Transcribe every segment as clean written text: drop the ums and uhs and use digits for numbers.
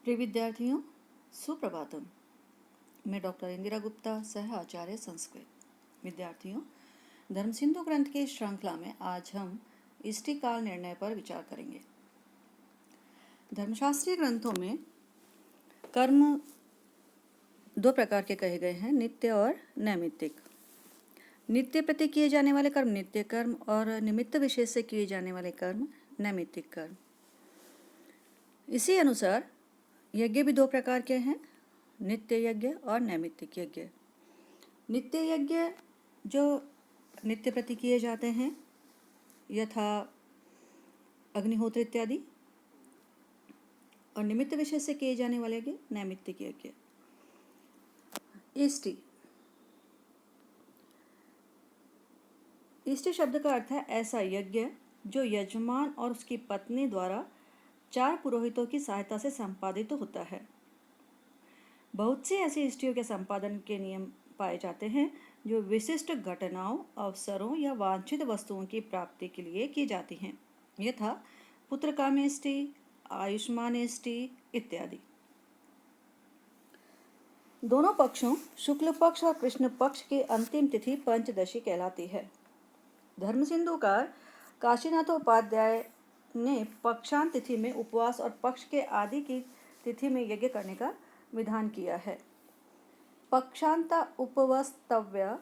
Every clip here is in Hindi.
प्रिय विद्यार्थियों, सुप्रभातम। मैं डॉक्टर इंदिरा गुप्ता, सह आचार्य संस्कृत। विद्यार्थियों, धर्मसिंधु ग्रंथ की श्रृंखला में आज हम इष्टिकाल निर्णय पर विचार करेंगे। धर्मशास्त्रीय ग्रंथों में कर्म दो प्रकार के कहे गए हैं, नित्य और नैमित्तिक। नित्य प्रति किए जाने वाले कर्म नित्य कर्म और निमित्त विशेष से किए जाने वाले कर्म नैमित्तिक कर्म। इसी अनुसार यज्ञ भी दो प्रकार के हैं, नित्य यज्ञ और नैमित्तिक यज्ञ। नित्य यज्ञ जो नित्य प्रति किए जाते हैं, यथा अग्निहोत्र इत्यादि, और निमित्त विशेष से किए जाने वाले यज्ञ नैमित्तिक यज्ञ। इष्टि, इष्टि शब्द का अर्थ है ऐसा यज्ञ जो यजमान और उसकी पत्नी द्वारा 4 पुरोहितों की सहायता से संपादित होता है। बहुत सी ऐसी इष्टियों के संपादन के नियम पाए जाते हैं जो विशिष्ट घटनाओं, अवसरों या वांछित वस्तुओं की प्राप्ति के लिए की जाती हैं, यथा पुत्रकामेष्टि, आयुष्मानेष्टि इत्यादि। दोनों पक्षों शुक्ल पक्ष और कृष्ण पक्ष की अंतिम तिथि पंचदशी कहलाती है। धर्मसिंधुकार काशीनाथोपाध्याय ने पक्षांत तिथि में उपवास और पक्ष के आदि की तिथि में यज्ञ करने का विधान किया है। पक्षांत उपवस्तव्य,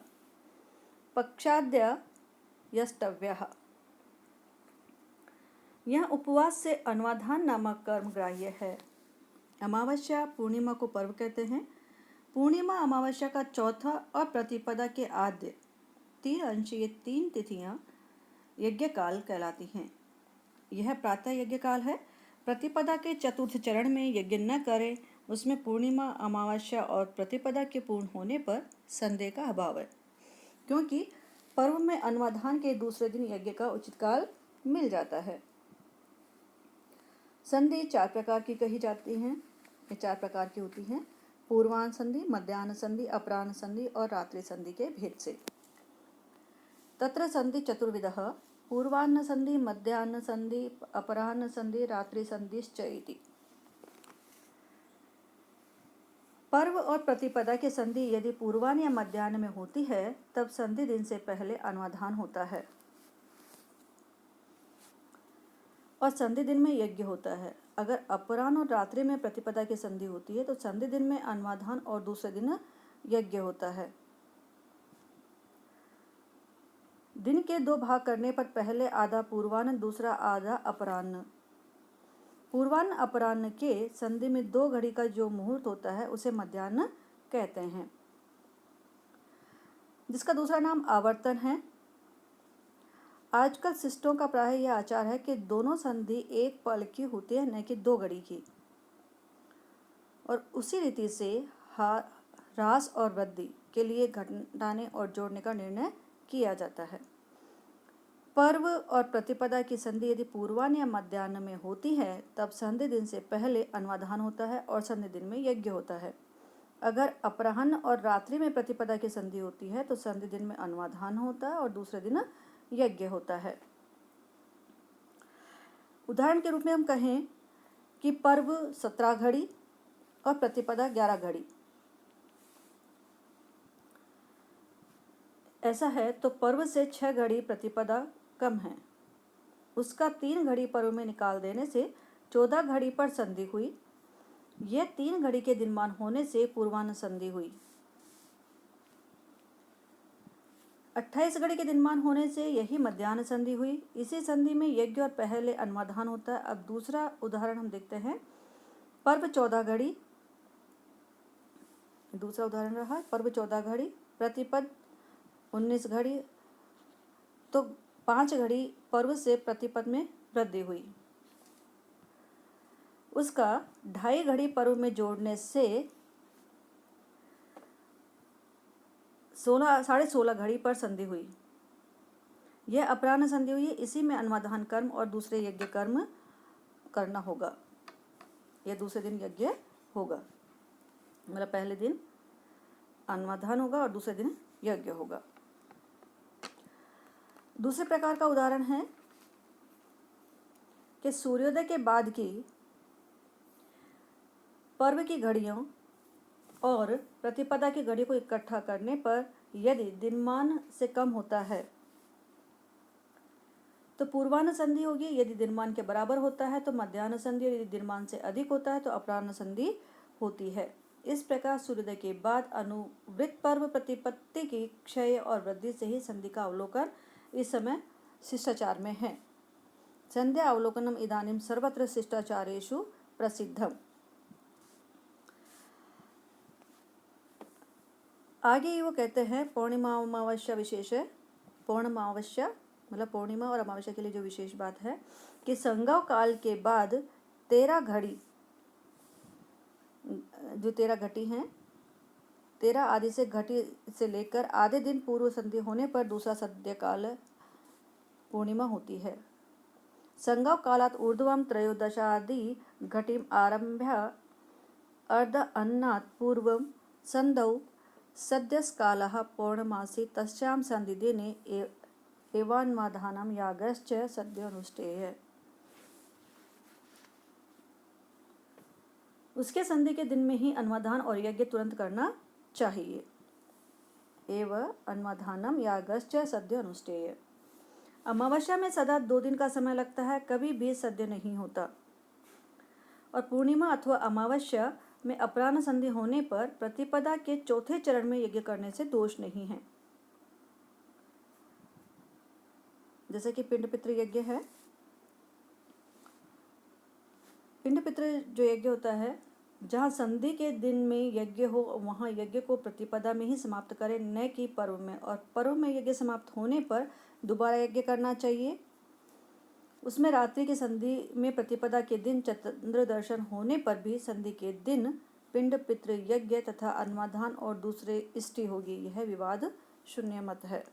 पक्षाद्य यस्तव्यः। यह उपवास से अन्वाधान नामक कर्म ग्राह्य है। अमावस्या पूर्णिमा को पर्व कहते हैं। पूर्णिमा, अमावस्या का चौथा और प्रतिपदा के आद्य 3 अंश, ये 3 तिथियां यज्ञ काल कहलाती हैं। यह प्रातः यज्ञ काल है। प्रतिपदा के चतुर्थ चरण में यज्ञ न करें, उसमें पूर्णिमा, अमावस्या और प्रतिपदा के पूर्ण होने पर संदेह का अभाव है, क्योंकि पर्व में अन्वाधान के दूसरे दिन यज्ञ का उचित काल मिल जाता है। संधि 4 प्रकार की कही जाती हैं। ये 4 प्रकार की होती हैं: पूर्वाह्न संधि, मध्याह्न संधि, अपराह्न संधि और रात्रि संधि के भेद से। तत्र संधि चतुर्विधः: पूर्वाह्न संधि, मध्याह्न संधि, अपराह्न संधि, रात्रि संधिश्च इति। पर्व और प्रतिपदा की संधि यदि पूर्वाह्न या मध्याह्न में होती है, तब संधि दिन से पहले अन्वाधान होता है और संधि दिन में यज्ञ होता है। अगर अपराह्न और रात्रि में प्रतिपदा की संधि होती है, तो संधि दिन में अन्वाधान और दूसरे दिन यज्ञ होता है। दिन के 2 भाग करने पर पहले आधा पूर्वाह्न, दूसरा आधा अपराह्न। पूर्वाह्न अपराह्न के संधि में 2 घड़ी का जो मुहूर्त होता है, उसे मध्याह्न कहते हैं, जिसका दूसरा नाम आवर्तन है। आजकल शिष्टों का प्राय यह आचार है कि दोनों संधि एक पल की होती है, न कि 2 घड़ी की, और उसी रीति से ह्रास और वृद्धि के लिए घटाने और जोड़ने का निर्णय किया जाता है। पर्व और प्रतिपदा की संधि यदि पूर्वाह्न या मध्याह्न में होती है, तब संधि दिन से पहले अन्वाधान होता है और संधि दिन में यज्ञ होता है। अगर अपराह्न और रात्रि में प्रतिपदा की संधि होती है, तो संधि दिन में अन्वाधान होता है और दूसरे दिन यज्ञ होता है। उदाहरण के रूप में हम कहें कि पर्व 17 घड़ी और प्रतिपदा 11 घड़ी ऐसा है, तो पर्व से 6 घड़ी प्रतिपदा कम है। उसका 3 घड़ी पर्व में निकाल देने से 14 घड़ी पर संधि हुई। यह 3 घड़ी के दिनमान होने से पूर्वाह्न संधि हुई। 28 घड़ी के दिनमान होने से यही मध्याह्न संधि हुई। इसी संधि में यज्ञ और पहले अन्वाधान होता है। अब दूसरा उदाहरण हम देखते हैं। पर्व 14 घड़ी, दूसरा उदाहरण रहा पर्व 14 घड़ी, प्रतिपद 19 घड़ी, तो 5 घड़ी पर्व से प्रतिपद में वृद्धि हुई। उसका 2.5 घड़ी पर्व में जोड़ने से 16.5 घड़ी पर संधि हुई। यह अपराह्न संधि हुई। इसी में अन्वाधान कर्म और दूसरे यज्ञ कर्म करना होगा। यह दूसरे दिन यज्ञ होगा, मतलब पहले दिन अन्वाधान होगा और दूसरे दिन यज्ञ होगा। दूसरे प्रकार का उदाहरण है कि सूर्योदय के बाद की पर्व की घड़ियों और प्रतिपदा की घड़ी को इकट्ठा करने पर यदि दिनमान से कम होता है तो पूर्वाह्न संधि होगी, यदि दिनमान के बराबर होता है तो मध्याह्न संधि, और यदि दिनमान से अधिक होता है तो अपराह्न संधि होती है। इस प्रकार सूर्योदय के बाद अनुवृत्त पर्व प्रतिपत्ति की क्षय और वृद्धि से ही संधि का अवलोकन इस समय शिष्टाचार में है। संध्या अवलोकनम इदानीम सर्वत्र शिष्टाचारेषु प्रसिद्धम। आगे वो कहते हैं पौर्णिमा अमावस्या विशेष है। पौर्णमावस्या मतलब पूर्णिमा और अमावस्या के लिए जो विशेष बात है कि संगव काल के बाद 13 घड़ी जो 13 घटी हैं, 13 आदि से घटी से लेकर आधे दिन पूर्व संधि होने पर दूसरा संध्या काल पूर्णिमा होती है। संगव कालात् ऊर्ध्वं त्रयोदशादि घटिम आरभ्य अर्ध अन्नात् पूर्वं संधौ सद्यस्कालः पौर्णमासी तस्यां संधिदिने एवान्माधानम यागश्च सद्योनुष्ठेय। उसके संधि के दिन में ही अन्माधान और यज्ञ तुरंत करना चाहिए। एव अन्माधानम यागश्च सद्योनुष्ठेय। अमावस्या में सदा 2 दिन का समय लगता है, कभी भी सद्य नहीं होता। और पूर्णिमा अथवा अमावस्या में अपराह्न संधि होने पर प्रतिपदा के चौथे चरण में यज्ञ करने से दोष नहीं है। जैसे कि पिंड पितृ यज्ञ है। पिंड पितृ जो यज्ञ होता है, जहाँ संधि के दिन में यज्ञ हो वहाँ यज्ञ को प्रतिपदा में ही समाप्त करें, न कि पर्व में। और पर्व में यज्ञ समाप्त होने पर दोबारा यज्ञ करना चाहिए। उसमें रात्रि की संधि में प्रतिपदा के दिन चंद्र दर्शन होने पर भी संधि के दिन पिंड पितृ यज्ञ तथा अन्माधान और दूसरे इष्टि होगी। यह विवाद शून्य मत है।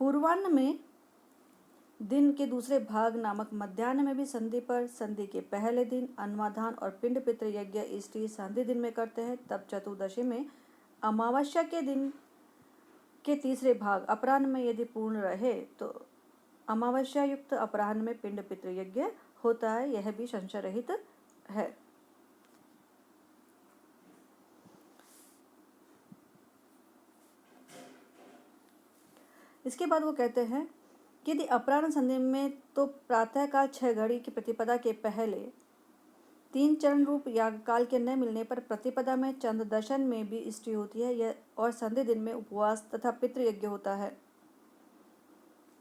पूर्वाह्न में दिन के दूसरे भाग नामक मध्याह्न में भी संधि पर संधि के पहले दिन अन्माधान और पिंड पितृ यज्ञ इष्टि संधि दिन में करते हैं। तब चतुर्दशी में अमावस्या के दिन के तीसरे भाग अपराह्न में यदि पूर्ण रहे तो अमावस्या युक्त अपराह्न में पिंड पितृ यज्ञ होता है। यह भी संशय रहित है। इसके बाद वो कहते हैं कि यदि अपराह्न संधि में तो प्रातःकाल 6 घड़ी की प्रतिपदा के पहले 3 चरण रूप यागकाल के न मिलने पर प्रतिपदा में चंद्र दर्शन में भी इष्टि होती है और संधि दिन में उपवास तथा पितृयज्ञ होता है।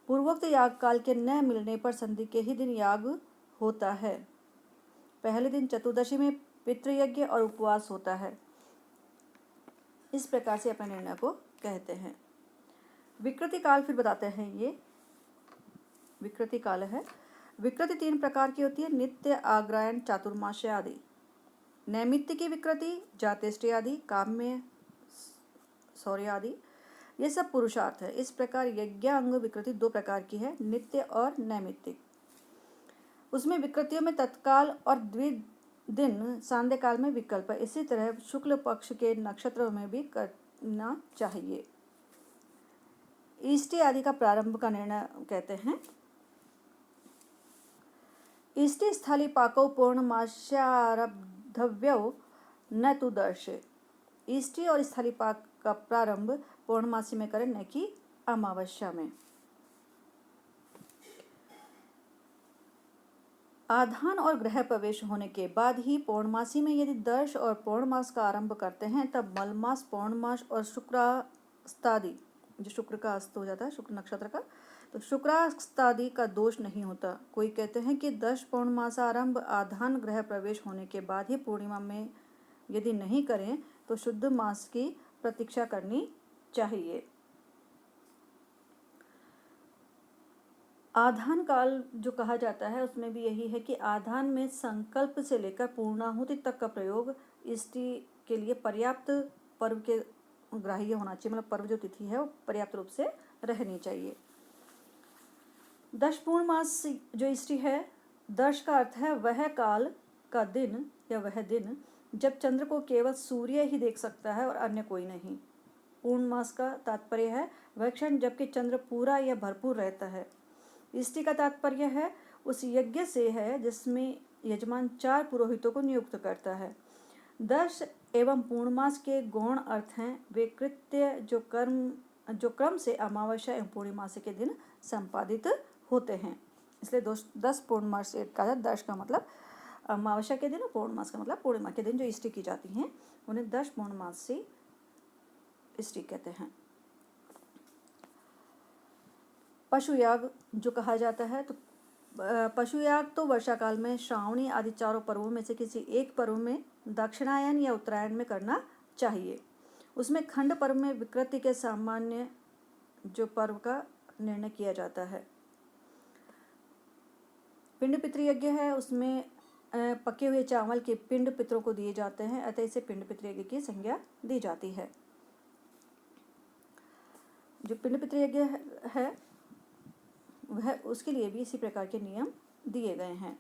पूर्वोक्त यागकाल के न मिलने पर संधि के ही दिन याग होता है। पहले दिन चतुर्दशी में पितृयज्ञ और उपवास होता है। इस प्रकार से अपने निर्णय को कहते हैं। विकृति काल फिर बताते हैं। ये विकृति काल है। विकृति 3 प्रकार की होती है, नित्य, आग्रायण, चातुर्मास्य आदि। नैमित्तिक की विकृति जातेष्टि आदि, काम्य, शौर्य आदि, ये सब पुरुषार्थ है। इस प्रकार यज्ञांग विकृति 2 प्रकार की है, नित्य और नैमित्तिक। उसमें विकृतियों में तत्काल और द्विदिन सांध्य काल में विकल्प है। इसी तरह शुक्ल पक्ष के नक्षत्रों में भी करना चाहिए। इष्टि आदि का प्रारंभ का निर्णय कहते हैं। इष्टि स्थली पाको पूर्णमास्यारब्धव्यो न तु दर्शे। इष्टि और स्थली पाक का प्रारंभ पूर्णमासी में करें, न कि अमावस्या में। आधान और गृह प्रवेश होने के बाद ही पौर्णमासी में यदि दर्श और पौर्णमास का आरंभ करते हैं तब मलमास, पौर्णमास और शुक्रास्तादि, जो शुक्र का अस्त हो जाता है, शुक्र नक्षत्र का, तो शुक्रास्तादि का दोष नहीं होता। कोई कहते हैं कि 10 पौर्णमास आरंभ आधान गृह प्रवेश होने के बाद ही पूर्णिमा में यदि नहीं करें तो शुद्ध मास की प्रतीक्षा करनी चाहिए। आधान काल जो कहा जाता है उसमें भी यही है कि आधान में संकल्प से लेकर पूर्णाहुति तक का प्रयोग इष्टि के लिए पर्याप्त पर्व के ग्राह्य होना चाहिए। मतलब पर्व जो तिथि है वो पर्याप्त रूप से रहनी चाहिए। 10 पूर्णमास जो इष्टि है, दर्श का अर्थ है वह काल का दिन या वह दिन जब चंद्र को केवल सूर्य ही देख सकता है और अन्य कोई नहीं। पूर्णमास का तात्पर्य है वह क्षण जबकि चंद्र पूरा या भरपूर रहता है। इष्टि का तात्पर्य है उस यज्ञ से है जिसमें यजमान 4 पुरोहितों को नियुक्त करता है। 10 एवं पूर्णमास के गौण अर्थ हैं वे कृत्य जो क्रम से अमावस्या एवं पूर्णिमासी के दिन संपादित होते हैं। इसलिए 10 पूर्णमास का 10 का मतलब अमावस्या के दिन और पूर्णमास का मतलब पूर्णिमा के दिन जो इष्टि की जाती हैं उन्हें 10 पूर्णमासी इष्टि कहते हैं। पशुयाग जो कहा जाता है, तो पशुयाग तो वर्षा काल में श्रावणी आदि चारों पर्वों में से किसी एक पर्व में दक्षिणायन या उत्तरायण में करना चाहिए। उसमें खंड पर्व में विकृति के सामान्य जो पर्व का निर्णय किया जाता है। पिंड पितृयज्ञ है, उसमें पके हुए चावल के पिंड पितरों को दिए जाते हैं, अतः इसे पिंड पितृयज्ञ की संज्ञा दी जाती है। जो पिंड पितृयज्ञ है वह उसके लिए भी इसी प्रकार के नियम दिए गए हैं।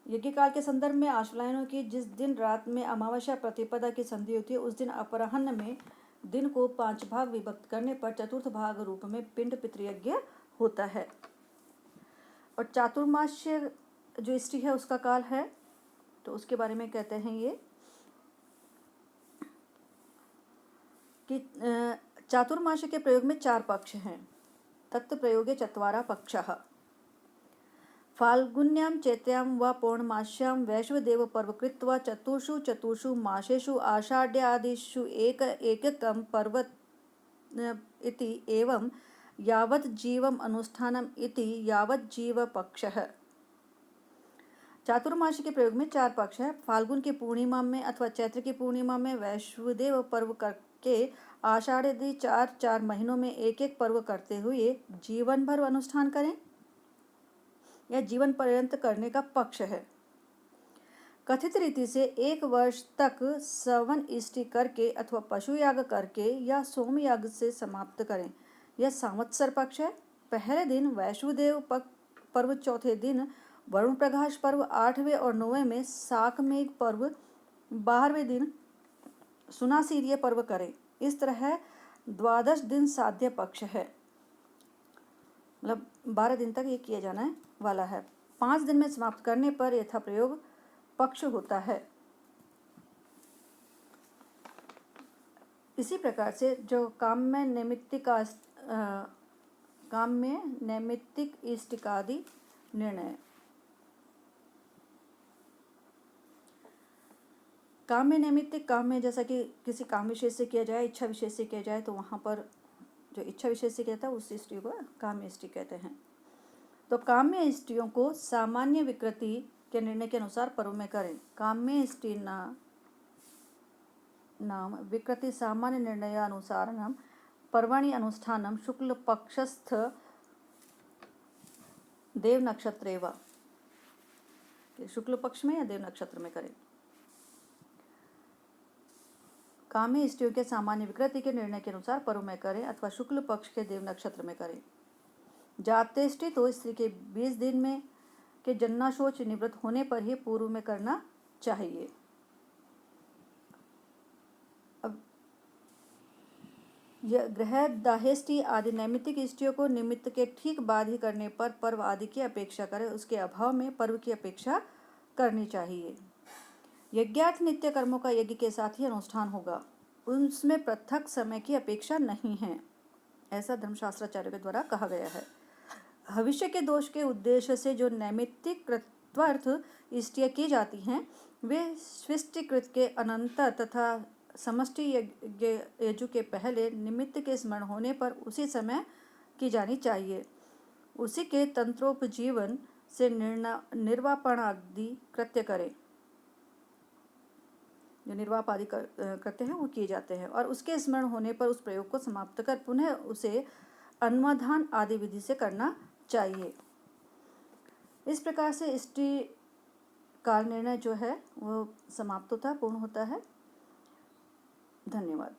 यज्ञ काल के संदर्भ में आश्वलायनों की जिस दिन रात में अमावस्या प्रतिपदा की संधि होती है उस दिन अपराह्न में दिन को 5 भाग विभक्त करने पर चतुर्थ भाग रूप में पिंड पितृयज्ञ होता है। और चातुर्मास्य जो इष्टि है उसका काल है, तो उसके बारे में कहते हैं ये कि चातुर्मास्य के प्रयोग में 4 पक्ष हैं। तत् प्रयोगे 4 पक्षः। फाल्गुन्यां चैत्यां व पौर्णमास्यां वैश्वदेव पर्व कृत्वा चतुर्षु मासेषु आषाढ्यादिषु एककं पर्व इति एवं यावत् जीवम् अनुष्ठानम् इति यावज्जीव पक्षः। चातुर्मास के प्रयोग में 4 पक्ष है। फाल्गुन की पूर्णिमा में अथवा चैत्र की पूर्णिमा में वैश्वदेव पर्व करके आषाढ़ आदि 4 महीनों में एक पर्व करते हुए जीवन भर अनुष्ठान करें, यह जीवन पर्यंत करने का पक्ष है। कथित रीति से 1 वर्ष तक सवन इष्टि करके अथवा पशुयाग करके या सोमयाग से समाप्त करें, यह संवत्सर पक्ष है। पहले दिन वैश्वदेव पर्व, चौथे दिन वरुण प्रकाश पर्व, 8वें और 9वें में शाकमेघ पर्व, 12वें दिन सुनासीर्य पर्व करें। इस तरह 12 दिन साध्य पक्ष है, मतलब 12 दिन तक ये किया जाना वाला है। 5 दिन में समाप्त करने पर यथा प्रयोग पक्ष होता है। इसी प्रकार से जो काम में नैमित्तिक इष्टिकादि निर्णय, काम में नैमित्तिक, काम में जैसा कि किसी काम विशेष से किया जाए, इच्छा विशेष से किया जाए, तो वहाँ पर जो इच्छा विशेष से कहता है उस इष्टि को काम्य इष्टि कहते हैं। तो काम्य इष्टियों को सामान्य विकृति के निर्णय के अनुसार पर्व में करें। काम्य इष्टि नाम विकृति सामान्य निर्णयानुसार पर्वाणि अनुष्ठानम शुक्ल पक्षस्थ देव नक्षत्रे वा, शुक्ल पक्ष में या देव नक्षत्र में करें। काम्य इष्टियों के सामान्य विकृति के निर्णय के अनुसार पर्व में करें अथवा शुक्ल पक्ष के देव नक्षत्र में करें। जातेष्टि तो स्त्री के 20 दिन में के जन्नाशोच निवृत्त होने पर ही पूर्व में करना चाहिए। अब यह ग्रह दाहेष्टि आदि नैमित्तिक इष्टियों को निमित्त के ठीक बाद ही करने पर पर्व आदि की अपेक्षा करें, उसके अभाव में पर्व की अपेक्षा करनी चाहिए। यज्ञार्थ नित्य कर्मों का यज्ञ के साथ ही अनुष्ठान होगा, उसमें पृथक समय की अपेक्षा नहीं है, ऐसा धर्मशास्त्राचार्य के द्वारा कहा गया है। भविष्य के दोष के उद्देश्य से जो नैमित्तिक कृत्वार्थ इष्टियाँ की जाती हैं वे सृष्टिकृत के अनंतर तथा समष्टि यजु के पहले निमित्त के स्मरण होने पर उसी समय की जानी चाहिए। उसी के तंत्रोपजीवन से निर्वापण आदि कृत्य करें, जो निर्वाप आदि कृत्य हैं वो किए जाते हैं, और उसके स्मरण होने पर उस प्रयोग को समाप्त कर पुनः उसे अन्वधान आदि विधि से करना चाहिए। इस प्रकार से इष्टि काल निर्णय जो है वो समाप्त होता है, पूर्ण होता है। धन्यवाद।